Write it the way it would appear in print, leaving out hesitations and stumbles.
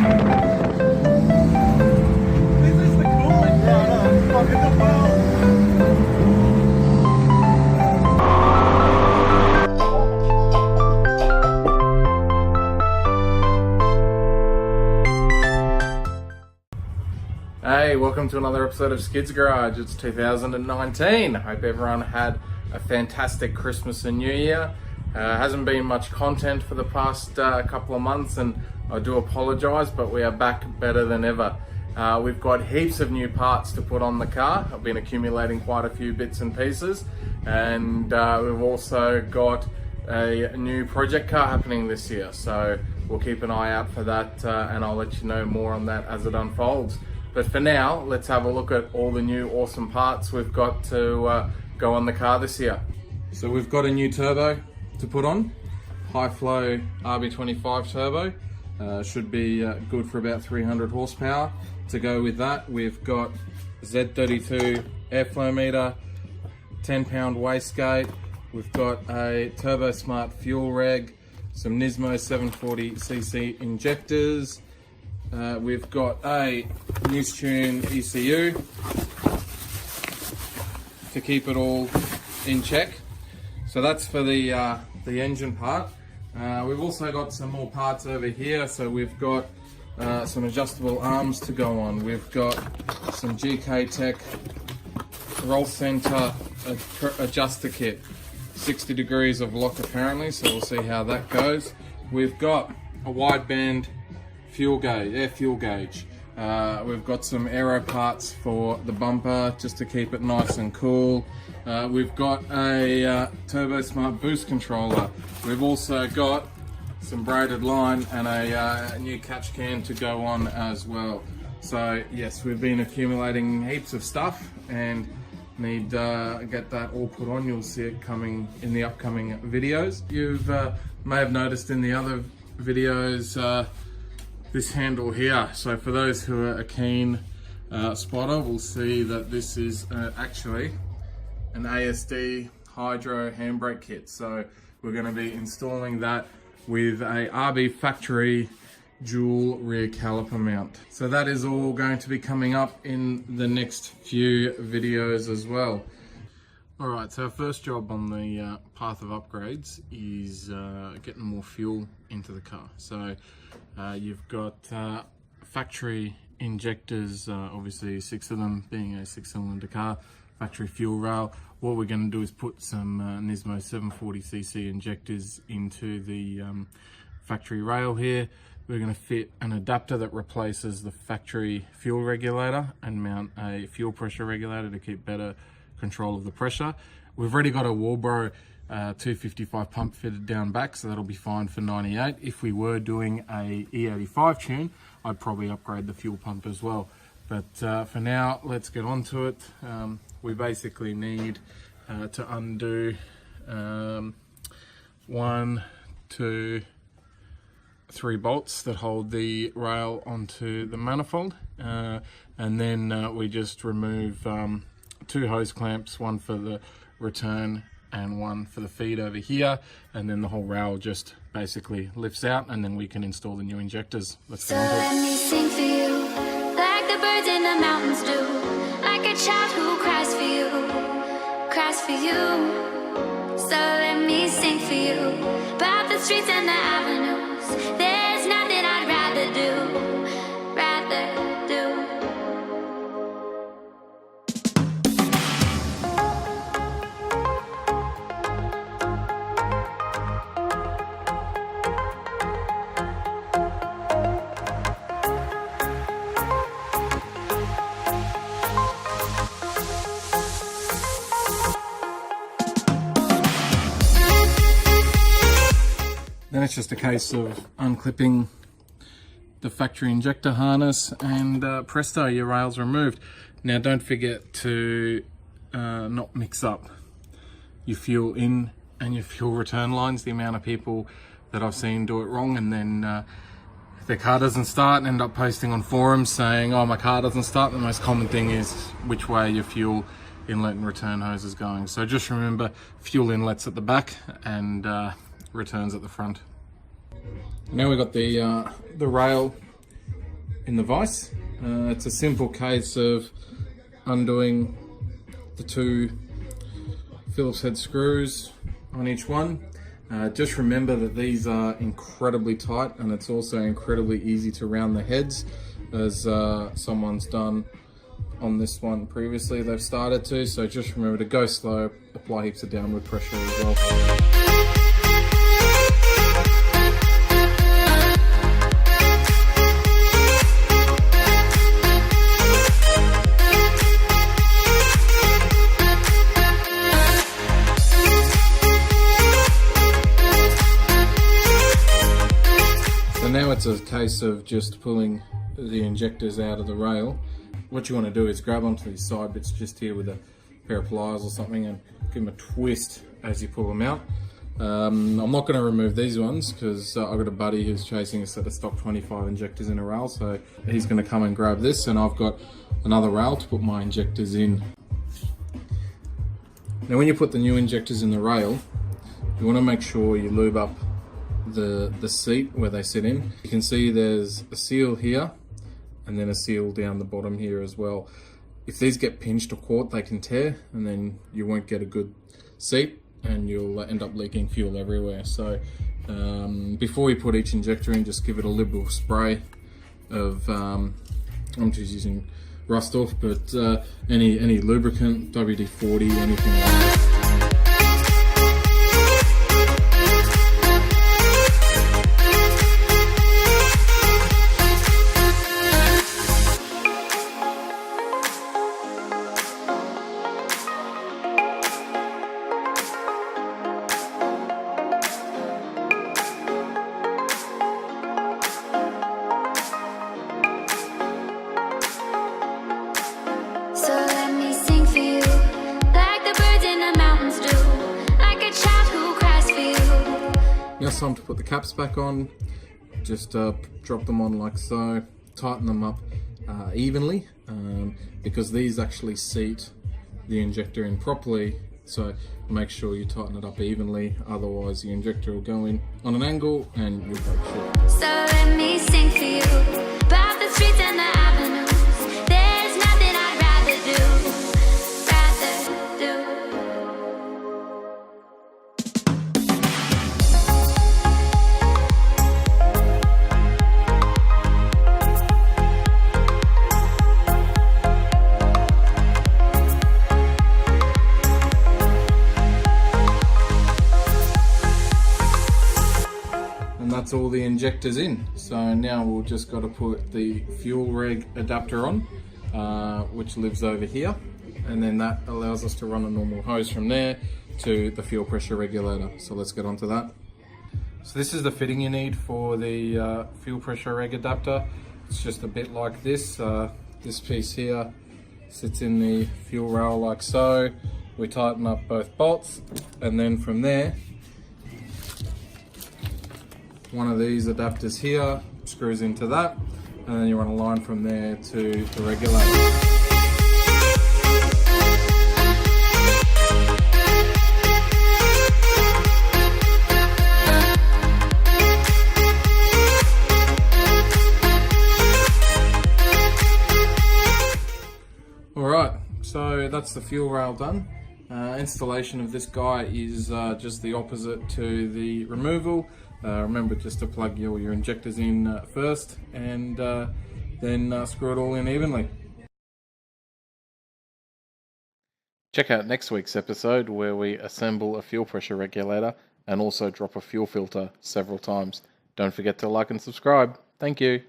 Hey, welcome to another episode of Skid's Garage. It's 2019. Hope everyone had a fantastic Christmas and New Year. Hasn't been much content for the past couple of months, and I do apologise, but we are back better than ever. We've got heaps of new parts to put on the car. I've been accumulating quite a few bits and pieces, and we've also got a new project car happening this year, so we'll keep an eye out for that, and I'll let you know more on that as it unfolds. But for now, let's have a look at all the new awesome parts we've got to go on the car this year. So we've got a new turbo to put on, high flow RB25 turbo. Should be good for about 300 horsepower. To go with that, we've got Z32 airflow meter, 10-pound wastegate. We've got a Turbo Smart fuel reg, some Nismo 740cc injectors. We've got a Newstune ECU to keep it all in check. So that's for the engine part. We've also got some more parts over here. So we've got some adjustable arms to go on. We've got some GK Tech roll center adjuster kit. 60 degrees of lock apparently, so we'll see how that goes. We've got a wideband fuel gauge, air fuel gauge. We've got some aero parts for the bumper just to keep it nice and cool. We've got a Turbo Smart boost controller. We've also got some braided line and a new catch can to go on as well. So yes, we've been accumulating heaps of stuff and need to get that all put on. You'll see it coming in the upcoming videos. You've may have noticed in the other videos this handle here. So for those who are a keen spotter will see that this is actually an ASD hydro handbrake kit. So we're going to be installing that with a RB factory dual rear caliper mount. So that is all going to be coming up in the next few videos as well. Alright, so our first job on the path of upgrades is getting more fuel into the car. So you've got factory injectors, obviously 6 of them, being a 6-cylinder car, factory fuel rail. What we're going to do is put some Nismo 740cc injectors into the factory rail here. We're going to fit an adapter that replaces the factory fuel regulator and mount a fuel pressure regulator to keep better control of the pressure. We've already got a Walbro 255 pump fitted down back, so that'll be fine for 98. If we were doing a E85 tune, I'd probably upgrade the fuel pump as well. But for now, let's get on to it. We basically need to undo 1, 2, 3 bolts that hold the rail onto the manifold, and then we just remove 2 hose clamps, one for the return and one for the feed over here, and then the whole rail just basically lifts out, and then we can install the new injectors. Let's go on to it. Let me sing for you, like the birds in the mountains do, like a child who cries for you, cries for you. So let me sing for you, about the streets and the avenues. There's nothing I'd rather do, rather do. Then it's just a case of unclipping the factory injector harness and presto, your rail's removed. Now don't forget to not mix up your fuel in and your fuel return lines. The amount of people that I've seen do it wrong, and then their car doesn't start and end up posting on forums saying, oh, my car doesn't start. The most common thing is which way your fuel inlet and return hose is going. So just remember, fuel inlets at the back and returns at the front. Now we've got the rail in the vise. It's a simple case of undoing the 2 Phillips head screws on each one. Just remember that these are incredibly tight, and it's also incredibly easy to round the heads, as someone's done on this one previously. They've started to, so just remember to go slow, apply heaps of downward pressure as well. So now it's a case of just pulling the injectors out of the rail. What you want to do is grab onto these side bits just here with a pair of pliers or something and give them a twist as you pull them out. I'm not going to remove these ones because I've got a buddy who's chasing a set of stock 25 injectors in a rail, so he's going to come and grab this, and I've got another rail to put my injectors in. Now when you put the new injectors in the rail, you want to make sure you lube up the seat where they sit in. You can see there's a seal here and then a seal down the bottom here as well. If these get pinched or caught, they can tear, and then you won't get a good seat and you'll end up leaking fuel everywhere. So before you put each injector in, just give it a liberal spray of I'm just using rust off, but any lubricant, WD-40, anything like that. Now it's time to put the caps back on. Just drop them on like so, tighten them up evenly, because these actually seat the injector in properly, so make sure you tighten it up evenly, otherwise the injector will go in on an angle and you'll break short. So let me sing for you about the streets and the avenues. There's nothing I'd rather do. That's all the injectors in. So now we've just got to put the fuel reg adapter on, which lives over here, and then that allows us to run a normal hose from there to the fuel pressure regulator. So let's get onto that. So this is the fitting you need for the fuel pressure reg adapter. It's just a bit like this. This piece here sits in the fuel rail like so. We tighten up both bolts, and then from there one of these adapters here screws into that, and then you run a line from there to the regulator. Alright, so that's the fuel rail done. Installation of this guy is just the opposite to the removal. Remember just to plug all your injectors in first, and then screw it all in evenly. Check out next week's episode where we assemble a fuel pressure regulator and also drop a fuel filter several times. Don't forget to like and subscribe. Thank you.